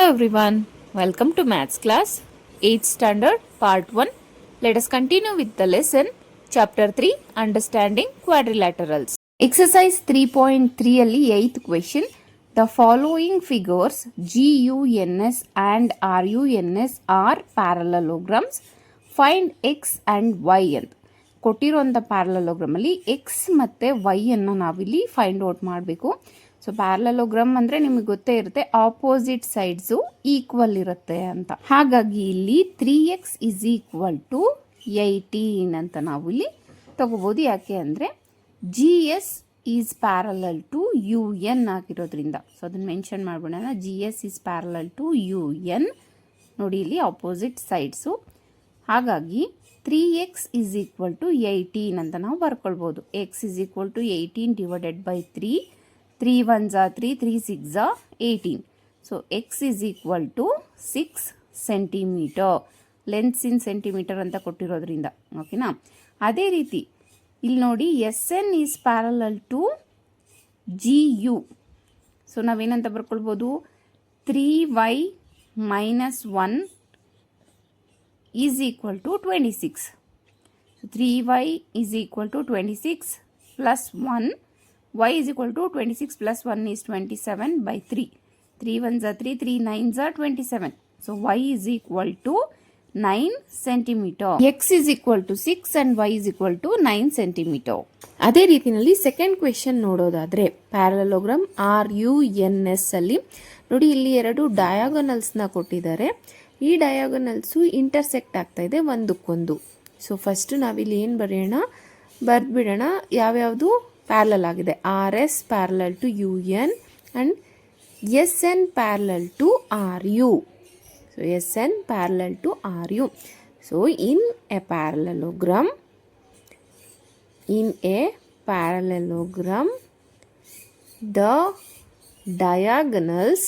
everyone, welcome to Maths class 8th standard part 1. Let us continue with the lesson chapter 3 understanding quadrilaterals. Exercise 3.3 ಅಲ್ಲಿ 8th question. The following figures GUNS and RUNS are parallelograms. Find X and Y ಅಂತ ಕೊಟ್ಟಿರುವಂಥ parallelogram ಅಲ್ಲಿ X ಮತ್ತು Y ಅನ್ನು ನಾವಿಲ್ಲಿ find out ಮಾಡಬೇಕು. So parallelogram ಅಂದರೆ ನಿಮಗೆ ಗೊತ್ತೇ ಇರುತ್ತೆ, ಆಪೋಸಿಟ್ ಸೈಡ್ಸು ಈಕ್ವಲ್ ಇರುತ್ತೆ ಅಂತ. ಹಾಗಾಗಿ ಇಲ್ಲಿ 3x ಇಸ್ ಈಕ್ವಲ್ ಟು 18 ಅಂತ ನಾವು ಇಲ್ಲಿ ತಗೋಬೋದು. ಯಾಕೆ ಅಂದರೆ G S is parallel to U N ಆಗಿರೋದ್ರಿಂದ. ಸೊ ಅದನ್ನು ಮೆನ್ಷನ್ ಮಾಡ್ಬಿಡೋಣ. G S is parallel to U N. ನೋಡಿ ಇಲ್ಲಿ ಆಪೋಸಿಟ್ ಸೈಡ್ಸು. ಹಾಗಾಗಿ 3x is equal to 18 ಅಂತ ನಾವು ಬರ್ಕೊಳ್ಬೋದು. x is equal to 18 divided by 3. 3 1s are 3, 3 6s are 18. So x is equal to 6 centimeter. Lens in centimetre ಅಂತ ಕೊಟ್ಟಿರೋದ್ರಿಂದ. ಓಕೆನಾ. ಅದೇ ರೀತಿ ಇಲ್ಲಿ ನೋಡಿ SN is parallel to GU. So ನಾವೇನಂತ ಬರ್ಕೊಳ್ಬೋದು, 3y minus 1 is equal to 26. So 3y is equal to 26 plus 1. Y is equal to 26 plus 1 is 27 by 3. 3 1s are 3, 3 9s are 27. So y is equal to 9 centimeter. X is equal to 6 and y is equal to 9 centimeter. ಅದೇ ರೀತಿಯಲ್ಲಿ second question ನೋಡೋದಾದ್ರೆ parallelogram RUNS ಅಲ್ಲಿ ನೋಡಿ, ಇಲ್ಲಿ ಎರಡು ಡಯಾಗೋನಲ್ಸ್ನ ಕೊಟ್ಟಿದ್ದಾರೆ. ಈ ಡಯಾಗೋನಲ್ಸು intersect ಆಗ್ತಾ ಇದೆ ಒಂದಕ್ಕೊಂದು. ಸೊ ಫಸ್ಟ್ ನಾವಿಲ್ಲಿ ಏನು ಬರೆಯೋಣ, ಬರೆದ್ಬಿಡೋಣ ಯಾವ್ಯಾವುದು ಪ್ಯಾರಲಲ್ ಆಗಿದೆ. RS parallel to UN and SN parallel to RU. So SN parallel to RU. So in a parallelogram the diagonals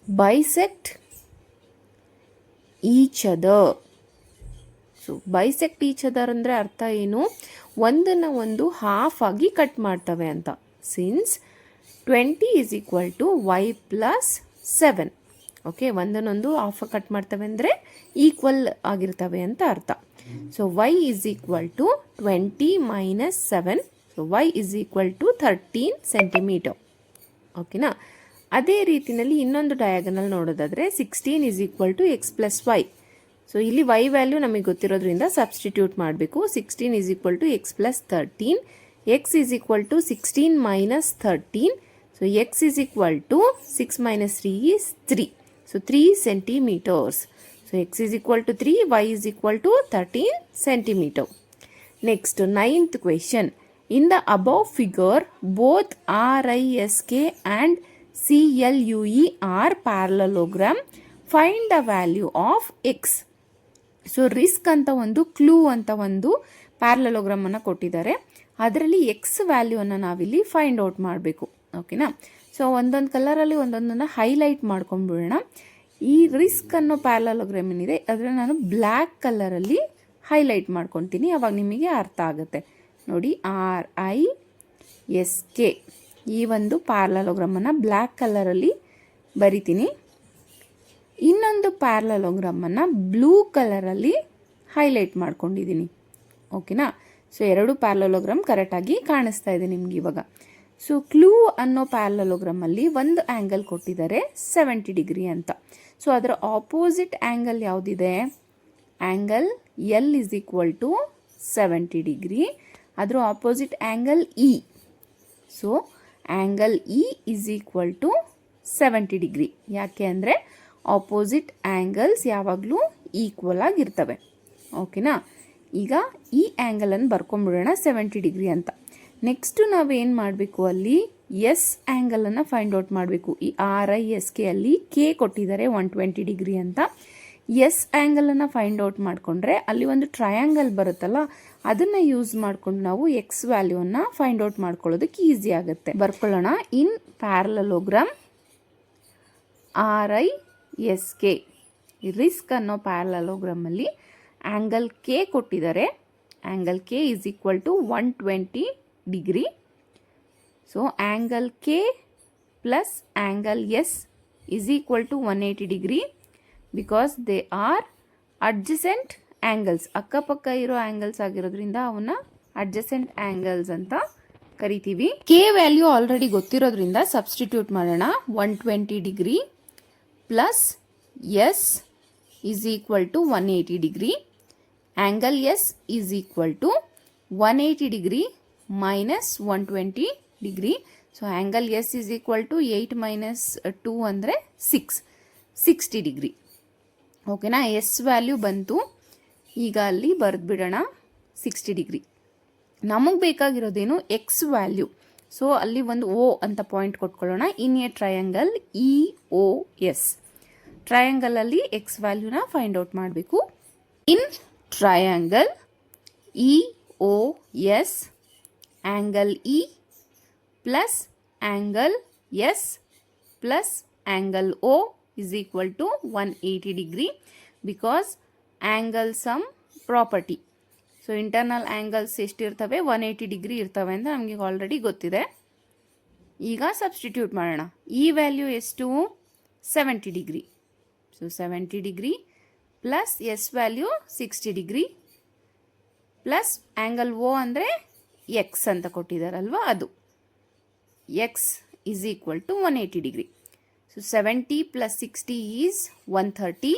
bisect each other. So bisect each other ಅಂದರೆ ಅರ್ಥ ಏನು, ಒಂದನ್ನು ಒಂದು ಹಾಫ್ ಆಗಿ ಕಟ್ ಮಾಡ್ತವೆ ಅಂತ. Since 20 is equal to y plus 7. Okay, ಒಂದನ್ನೊಂದು half cut ಮಾಡ್ತವೆ ಅಂದರೆ ಈಕ್ವಲ್ ಆಗಿರ್ತವೆ ಅಂತ ಅರ್ಥ. So y is equal to 20 minus 7. So y is equal to 13 centimeter. ಓಕೆನಾ. ಅದೇ ರೀತಿಯಲ್ಲಿ ಇನ್ನೊಂದು ಡಯಾಗನಲ್ ನೋಡೋದಾದರೆ 16 is equal to x plus y. So ಇಲ್ಲಿ y ವ್ಯಾಲ್ಯೂ ನಮಗೆ ಗೊತ್ತಿರೋದ್ರಿಂದ ಸಬ್ಸ್ಟಿಟ್ಯೂಟ್ ಮಾಡಬೇಕು. 16 is equal to x plus 13. X is equal to 16 minus 13. So x is equal to 6 minus 3 is 3. So 3 centimeters. So x is equal to 3, y is equal to 13 centimeter. Next 9th question. In the above figure both RISK and CLUE are parallelogram. Find the value of x. So risk ಅಂತ ಒಂದು, clue ಅಂತ ಒಂದು parallelogram ಅನ್ನು ಕೊಟ್ಟಿದ್ದಾರೆ. ಅದರಲ್ಲಿ X ವ್ಯಾಲ್ಯೂವನ್ನು ನಾವಿಲ್ಲಿ find out ಮಾಡಬೇಕು. ಓಕೆನಾ. ಸೊ ಒಂದೊಂದು ಕಲರಲ್ಲಿ ಒಂದೊಂದನ್ನು ಹೈಲೈಟ್ ಮಾಡ್ಕೊಂಡ್ಬಿಡೋಣ. ಈ ರಿಸ್ಕ್ ಅನ್ನೋ ಪ್ಯಾರಲೋಗ್ರಾಮ್ ಏನಿದೆ ಅದನ್ನು ನಾನು ಬ್ಲ್ಯಾಕ್ ಕಲರಲ್ಲಿ ಹೈಲೈಟ್ ಮಾಡ್ಕೊತೀನಿ, ಅವಾಗ ನಿಮಗೆ ಅರ್ಥ ಆಗುತ್ತೆ. ನೋಡಿ, RISK ಈ ಒಂದು ಪ್ಯಾರಲೋಗ್ರಾಮನ್ನು ಬ್ಲ್ಯಾಕ್ ಕಲರಲ್ಲಿ ಬರಿತೀನಿ. ಇನ್ನೊಂದು ಪ್ಯಾರಲೋಗ್ರಾಮನ್ನು ಬ್ಲೂ ಕಲರಲ್ಲಿ ಹೈಲೈಟ್ ಮಾಡ್ಕೊಂಡಿದ್ದೀನಿ. ಓಕೆನಾ. ಸೊ ಎರಡು ಪ್ಯಾರಲೋಗ್ರಾಮ್ ಕರೆಕ್ಟಾಗಿ ಕಾಣಿಸ್ತಾ ಇದೆ ನಿಮ್ಗೆ ಇವಾಗ. ಸೊ ಕ್ಲೂ ಅನ್ನೋ ಪ್ಯಾರಲೋಗ್ರಾಮಲ್ಲಿ ಒಂದು ಆ್ಯಂಗಲ್ ಕೊಟ್ಟಿದ್ದಾರೆ 70 ಡಿಗ್ರಿ ಅಂತ. ಸೊ ಅದರ ಆಪೋಸಿಟ್ ಆ್ಯಂಗಲ್ ಯಾವುದಿದೆ, angle L is equal to 70 degree. ಅದರ opposite angle E. So angle E is equal to 70 degree. ಯಾಕೆ ಅಂದರೆ ಆಪೋಸಿಟ್ ಆ್ಯಂಗಲ್ಸ್ ಯಾವಾಗಲೂ ಈಕ್ವಲ್ ಆಗಿರ್ತವೆ. ಓಕೆನಾ. ಈಗ ಈ ಆ್ಯಂಗಲನ್ನು ಬರ್ಕೊಂಡ್ಬಿಡೋಣ 70 ಡಿಗ್ರಿ ಅಂತ. ನೆಕ್ಸ್ಟು ನಾವೇನು ಮಾಡಬೇಕು, ಅಲ್ಲಿ ಎಸ್ ಆ್ಯಂಗಲನ್ನು ಫೈಂಡ್ ಔಟ್ ಮಾಡಬೇಕು. ಈ RISK ಅಲ್ಲಿ ಕೆ ಕೊಟ್ಟಿದ್ದಾರೆ 120 ಡಿಗ್ರಿ ಅಂತ. ಎಸ್ ಆ್ಯಂಗಲನ್ನು ಫೈಂಡ್ ಔಟ್ ಮಾಡಿಕೊಂಡ್ರೆ ಅಲ್ಲಿ ಒಂದು ಟ್ರಯಾಂಗಲ್ ಬರುತ್ತಲ್ಲ, ಅದನ್ನು ಯೂಸ್ ಮಾಡಿಕೊಂಡು ನಾವು ಎಕ್ಸ್ ವ್ಯಾಲ್ಯೂವನ್ನು ಫೈಂಡ್ ಔಟ್ ಮಾಡ್ಕೊಳ್ಳೋದಕ್ಕೆ ಈಸಿ ಆಗುತ್ತೆ. ಬರ್ಕೊಳ್ಳೋಣ. ಇನ್ ಪ್ಯಾರಲೋಗ್ರಾಮ್ RISK ರಿಸ್ಕ್ ಅನ್ನೋ ಪ್ಯಾರಲೋಗ್ರಾಮಲ್ಲಿ ಆ್ಯಂಗಲ್ ಕೆ ಕೊಟ್ಟಿದ್ದಾರೆ. Angle K is equal to 120 degree. So angle K plus angle S is equal to 180 degree because they are adjacent angles. ಅಕ್ಕಪಕ್ಕ ಇರೋ angles ಆಗಿರೋದ್ರಿಂದ ಅವನ್ನ ಅಡ್ಜಸೆಂಟ್ ಆಂಗಲ್ಸ್ ಅಂತ ಕರಿತೀವಿ. ಕೆ ವ್ಯಾಲ್ಯೂ ಆಲ್ರೆಡಿ ಗೊತ್ತಿರೋದ್ರಿಂದ ಸಬ್ಸ್ಟಿಟ್ಯೂಟ್ ಮಾಡೋಣ. 120 degree plus S is equal to 180 degree. Angle S is equal to 180 degree minus 120 degree. So angle S is equal to 8 minus 2 ಅಂದರೆ 60 degree. ಓಕೆನಾ, ಎಸ್ ವ್ಯಾಲ್ಯೂ ಬಂತು. ಈಗ ಅಲ್ಲಿ ಬರೆದ್ಬಿಡೋಣ 60 degree. ನಮಗೆ ಬೇಕಾಗಿರೋದೇನು ಎಕ್ಸ್ ವ್ಯಾಲ್ಯೂ. ಸೊ ಅಲ್ಲಿ ಒಂದು ಓ ಅಂತ ಪಾಯಿಂಟ್ ಕೊಟ್ಕೊಳ್ಳೋಣ. In a triangle E O S, ಟ್ರಯಾಂಗಲಲ್ಲಿ ಎಕ್ಸ್ ವ್ಯಾಲ್ಯೂನ ಫೈಂಡ್ ಔಟ್ ಮಾಡಬೇಕು. In triangle E O S, angle E plus angle S plus angle O is equal to 180 degree because angle sum property. So internal angles ಎಷ್ಟಿರ್ತವೆ, 180 degree ಇರ್ತವೆ ಅಂತ ನಮಗೆ already ಗೊತ್ತಿದೆ. ಈಗ substitute ಮಾಡೋಣ. ಈ ವ್ಯಾಲ್ಯೂ ಎಷ್ಟು, 70 degree. So 70 degree plus S value 60 degree plus angle O ಅಂದರೆ ಎಕ್ಸ್ ಅಂತ ಕೊಟ್ಟಿದ್ದಾರಲ್ವ, ಅದು X is equal to 180 degree. So 70 plus 60 is 130.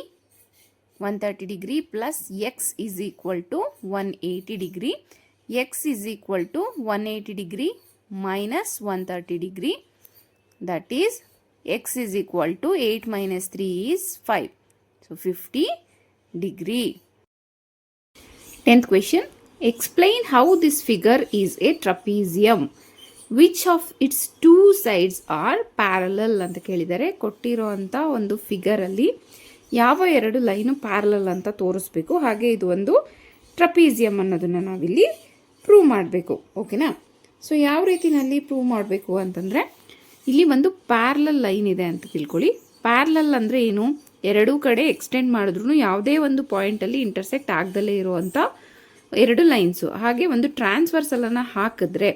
130 degree plus x is equal to 180 degree. X is equal to 180 degree minus 130 degree. That is x is equal to 8 minus 3 is 5. So 50 degree. 10th question. Explain how this figure is a trapezium. Which of it's 2 sides are parallel ಅಂತ ಕೇಳಿದ್ದಾರೆ. ಕೊಟ್ಟಿರೋ ಅಂಥ ಒಂದು ಫಿಗರಲ್ಲಿ ಯಾವ 2 line parallel ಅಂತ ತೋರಿಸ್ಬೇಕು. ಹಾಗೆ ಇದು ಒಂದು ಟ್ರಪೀಸಿಯಂ ಅನ್ನೋದನ್ನು ನಾವಿಲ್ಲಿ ಪ್ರೂವ್ ಮಾಡಬೇಕು. ಓಕೆನಾ, ಸೊ ಯಾವ ರೀತಿಯಲ್ಲಿ ಪ್ರೂವ್ ಮಾಡಬೇಕು ಅಂತಂದರೆ, ಇಲ್ಲಿ ಒಂದು ಪ್ಯಾರಲಲ್ ಲೈನ್ ಇದೆ ಅಂತ ತಿಳ್ಕೊಳ್ಳಿ. ಪ್ಯಾರಲಲ್ ಅಂದರೆ ಏನು, ಎರಡೂ ಕಡೆ ಎಕ್ಸ್ಟೆಂಡ್ ಮಾಡಿದ್ರೂ ಯಾವುದೇ ಒಂದು ಪಾಯಿಂಟಲ್ಲಿ ಇಂಟರ್ಸೆಕ್ಟ್ ಆಗದಲ್ಲೇ ಇರುವಂಥ 2 ಲೈನ್ಸು. ಹಾಗೆ ಒಂದು ಟ್ರಾನ್ಸ್ವರ್ಸಲನ್ನು ಹಾಕಿದ್ರೆ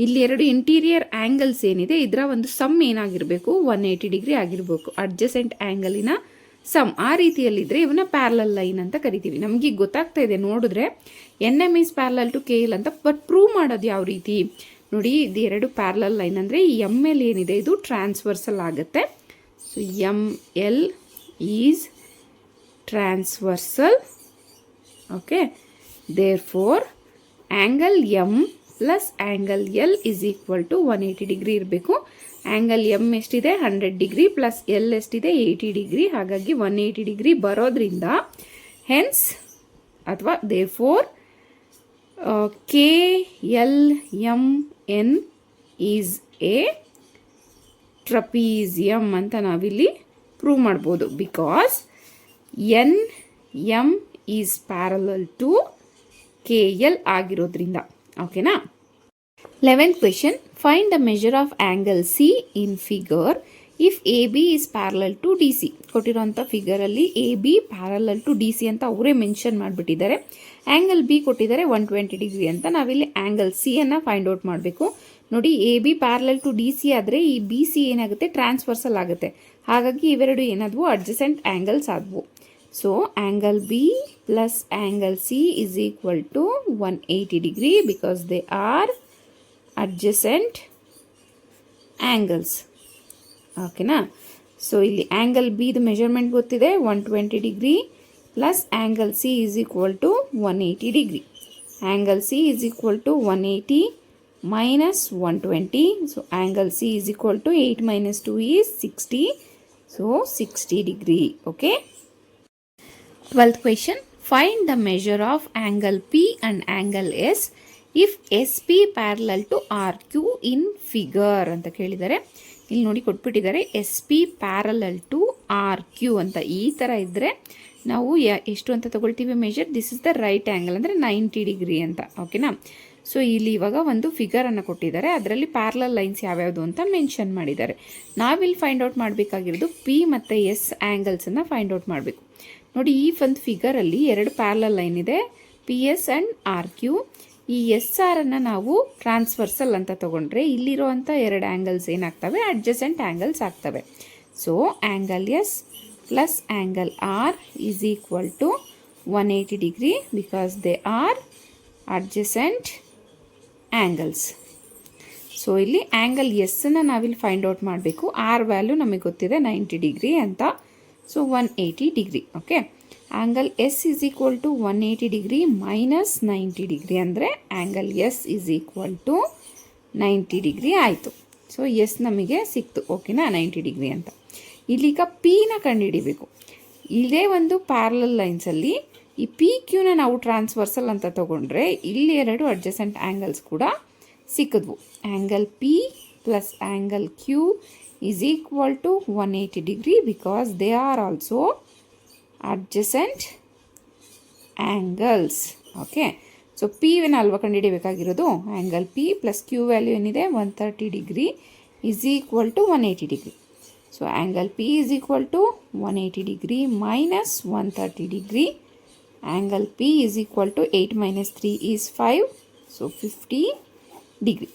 ಇಲ್ಲಿ 2 ಇಂಟೀರಿಯರ್ ಆ್ಯಂಗಲ್ಸ್ ಏನಿದೆ ಇದರ ಒಂದು ಸಮ್ ಏನಾಗಿರಬೇಕು, 180 ಡಿಗ್ರಿ ಆಗಿರಬೇಕು. ಅಡ್ಜಸೆಂಟ್ ಆ್ಯಂಗಲಿನ ಸಮ್ ಆ ರೀತಿಯಲ್ಲಿದ್ದರೆ ಇವನ್ನ ಪ್ಯಾರಲಲ್ ಲೈನ್ ಅಂತ ಕರಿತೀವಿ. ನಮಗೆ ಗೊತ್ತಾಗ್ತಾ ಇದೆ ನೋಡಿದ್ರೆ NM is parallel to KL ಅಂತ. ಬಟ್ ಪ್ರೂವ್ ಮಾಡೋದು ಯಾವ ರೀತಿ ನೋಡಿ, ಇದು 2 ಪ್ಯಾರಲಲ್ ಲೈನ್ ಅಂದರೆ ಈ ML ಏನಿದೆ ಇದು ಟ್ರಾನ್ಸ್ವರ್ಸಲ್ ಆಗುತ್ತೆ. So ML is transversal. Okay, therefore angle M plus angle L is equal to 180 degree ಇರಬೇಕು. ಆ್ಯಂಗಲ್ ಎಮ್ ಎಷ್ಟಿದೆ, 100 ಡಿಗ್ರಿ ಪ್ಲಸ್ ಎಲ್ ಎಷ್ಟಿದೆ, 80 ಡಿಗ್ರಿ. ಹಾಗಾಗಿ 180 ಡಿಗ್ರಿ ಬರೋದ್ರಿಂದ ಹೆನ್ಸ್ ಅಥವಾ therefore KLMN is a trapezium ಅಂತ ನಾವಿಲ್ಲಿ prove ಮಾಡ್ಬೋದು. Because NM is parallel to KL ಆಗಿರೋದ್ರಿಂದ. ಓಕೆನಾ. 11th question. Find the measure of angle C in figure if AB is parallel to DC. ಕೊಟ್ಟಿರೋಂಥ ಫಿಗರಲ್ಲಿ AB parallel to DC ಅಂತ ಅವರೇ mention ಮಾಡಿಬಿಟ್ಟಿದ್ದಾರೆ. ಆ್ಯಂಗಲ್ B ಕೊಟ್ಟಿದ್ದಾರೆ 120 ಡಿಗ್ರಿ ಅಂತ. ನಾವಿಲ್ಲಿ ಆ್ಯಂಗಲ್ C ಅನ್ನು ಫೈಂಡ್ ಔಟ್ ಮಾಡಬೇಕು. ನೋಡಿ, AB ಪ್ಯಾರಲಲ್ ಟು DC ಆದರೆ ಈ BC ಏನಾಗುತ್ತೆ, ಟ್ರಾನ್ಸ್ವರ್ಸಲ್ ಆಗುತ್ತೆ. ಹಾಗಾಗಿ ಇವೆರಡು ಏನಾದವು, ಅಡ್ಜಸೆಂಟ್ ಆ್ಯಂಗಲ್ಸ್ ಆದವು. So angle B plus angle C is equal to 180 degree because they are adjacent angles. Okay na? So ಇಲ್ಲಿ angle B the measurement ಗೊತ್ತಿದೆ 120 degree plus angle C is equal to 180 degree. Angle C is equal to 180 minus 120. So angle C is equal to 8 minus 2 is 60. So 60 degree. Okay. 12th question. Find the measure of angle P and angle S if SP parallel to RQ in figure ಅಂತ ಕೇಳಿದ್ದಾರೆ. ಇಲ್ಲಿ ನೋಡಿ ಕೊಟ್ಬಿಟ್ಟಿದ್ದಾರೆ SP parallel to RQ ಅಂತ. ಈ ಥರ ಇದ್ದರೆ ನಾವು ಎಷ್ಟು ಅಂತ ತಗೊಳ್ತೀವಿ measure. This is the right angle ಅಂದರೆ 90 ಡಿಗ್ರಿ ಅಂತ. ಓಕೆನಾ. ಸೊ ಇಲ್ಲಿ ಇವಾಗ ಒಂದು ಫಿಗರನ್ನು ಕೊಟ್ಟಿದ್ದಾರೆ, ಅದರಲ್ಲಿ ಪ್ಯಾರಲಲ್ ಲೈನ್ಸ್ ಯಾವ್ಯಾವುದು ಅಂತ ಮೆನ್ಷನ್ ಮಾಡಿದ್ದಾರೆ. ನಾವಿಲ್ಲಿ ಫೈಂಡ್ ಔಟ್ ಮಾಡಬೇಕಾಗಿರೋದು P ಮತ್ತು S ಆ್ಯಂಗಲ್ಸನ್ನು ಫೈಂಡ್ ಔಟ್ ಮಾಡಬೇಕು. ನೋಡಿ, ಈ ಒಂದು ಫಿಗರಲ್ಲಿ 2 ಪ್ಯಾರಲಲ್ ಲೈನ್ ಇದೆ, PS ಆ್ಯಂಡ್ RQ. ಈ SR ಅನ್ನು ನಾವು ಟ್ರಾನ್ಸ್ವರ್ಸಲ್ ಅಂತ ತಗೊಂಡ್ರೆ ಇಲ್ಲಿರುವಂಥ 2 ಆ್ಯಂಗಲ್ಸ್ ಏನಾಗ್ತವೆ, ಅಡ್ಜಸೆಂಟ್ ಆ್ಯಂಗಲ್ಸ್ ಆಗ್ತವೆ. So angle S plus angle R is equal to 180 degree because they are adjacent angles. So ಇಲ್ಲಿ ಆ್ಯಂಗಲ್ ಎಸ್ಸನ್ನು ನಾವಿಲ್ಲಿ ಫೈಂಡ್ ಔಟ್ ಮಾಡಬೇಕು. ಆರ್ ವ್ಯಾಲ್ಯೂ ನಮಗೆ ಗೊತ್ತಿದೆ 90 ಡಿಗ್ರಿ ಅಂತ. So 180 degree. Okay, angle S is equal to 180 degree minus 90 degree ಅಂದರೆ angle S is equal to 90 degree ಆಯಿತು. So S ನಮಗೆ ಸಿಕ್ತು. ಓಕೆನಾ, 90 ಡಿಗ್ರಿ ಅಂತ. ಇಲ್ಲೀಗ ಪಿನ ಕಂಡುಹಿಡಿಬೇಕು. ಇದೇ ಒಂದು ಪ್ಯಾರಲಲ್ ಲೈನ್ಸಲ್ಲಿ ಈ ಪಿ ಕ್ಯೂನ ನಾವು ಟ್ರಾನ್ಸ್ವರ್ಸಲ್ ಅಂತ ತಗೊಂಡ್ರೆ ಇಲ್ಲಿ 2 ಅಡ್ಜಸೆಂಟ್ ಆ್ಯಂಗಲ್ಸ್ ಕೂಡ ಸಿಕ್ಕಿದ್ವು. Angle P plus angle Q is equal to 180 degree because they are also adjacent angles. Okay, so P ಅಲ್ವಾ ಕಂಡುಹಿಡಿಯಬೇಕಾಗಿರೋದು. Angle P plus Q value ಏನಿದೆ 130 degree is equal to 180 degree. So angle P is equal to 180 degree minus 130 degree. Angle P is equal to 8 minus 3 is 5. So 50 degree.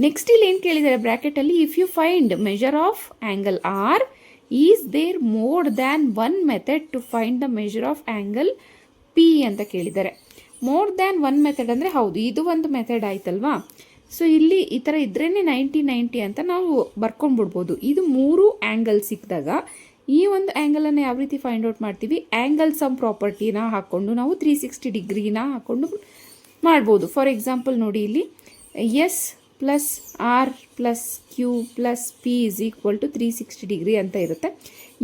Next ಇಲ್ಲಿ ಏನು ಕೇಳಿದ್ದಾರೆ ಬ್ರ್ಯಾಕೆಟಲ್ಲಿ, if you find measure of angle R is there more than 1 method to find the measure of angle P ಅಂತ ಕೇಳಿದ್ದಾರೆ. More than 1 method ಅಂದರೆ ಹೌದು, ಇದು ಒಂದು ಮೆಥಡ್ ಆಯ್ತಲ್ವಾ. ಸೊ ಇಲ್ಲಿ ಈ ಥರ ಇದ್ರೇ 90 ಅಂತ ನಾವು ಬರ್ಕೊಂಡ್ಬಿಡ್ಬೋದು. ಇದು 3 ಆ್ಯಂಗಲ್ ಸಿಕ್ಕಿದಾಗ ಈ ಒಂದು ಆ್ಯಂಗಲನ್ನು ಯಾವ ರೀತಿ ಫೈಂಡ್ ಔಟ್ ಮಾಡ್ತೀವಿ, ಆ್ಯಂಗಲ್ ಸಮ್ ಪ್ರಾಪರ್ಟಿನ ಹಾಕ್ಕೊಂಡು ನಾವು 360 ಡಿಗ್ರಿನ ಹಾಕ್ಕೊಂಡು ಮಾಡ್ಬೋದು. ಫಾರ್ ಎಕ್ಸಾಂಪಲ್ ನೋಡಿ, ಇಲ್ಲಿ S plus R plus Q plus P is equal to 360 degree ಅಂತ ಇರುತ್ತೆ.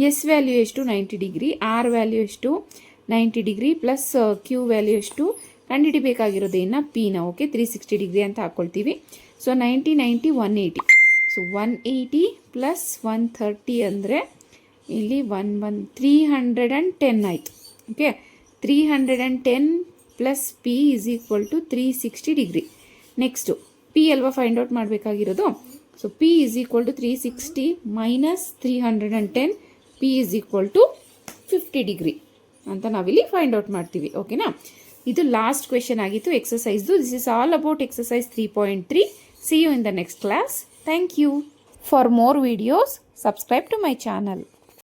ಎಸ್ ವ್ಯಾಲ್ಯೂ ಎಷ್ಟು 90 ಡಿಗ್ರಿ, ಆರ್ ವ್ಯಾಲ್ಯೂ ಎಷ್ಟು 90 ಡಿಗ್ರಿ ಪ್ಲಸ್ ಕ್ಯೂ ವ್ಯಾಲ್ಯೂ ಎಷ್ಟು ಕಂಡುಹಿಡಿಬೇಕಾಗಿರೋದೇನ ಪಿನ. ಓಕೆ, 360 ಡಿಗ್ರಿ ಅಂತ ಹಾಕ್ಕೊಳ್ತೀವಿ. ಸೊ 90 90 180. ಸೊ 180 ಪ್ಲಸ್ 130 ಅಂದರೆ ಇಲ್ಲಿ 310 ಆಯಿತು. Okay, 310 plus P is equal to 360 degree. Next P ಅಲ್ವಾ ಫೈಂಡ್ ಔಟ್ ಮಾಡಬೇಕಾಗಿರೋದು. So P is equal to 360 minus 310, P is equal to 50 degree ಅಂತ ನಾವಿಲ್ಲಿ ಫೈಂಡ್ ಔಟ್ ಮಾಡ್ತೀವಿ. ಓಕೆನಾ, ಇದು ಲಾಸ್ಟ್ ಕ್ವೆಶನ್ ಆಗಿತ್ತು ಎಕ್ಸಸೈಸ್ದು. This is all about exercise 3.3. See you in the next class. Thank you. For more videos subscribe to my channel.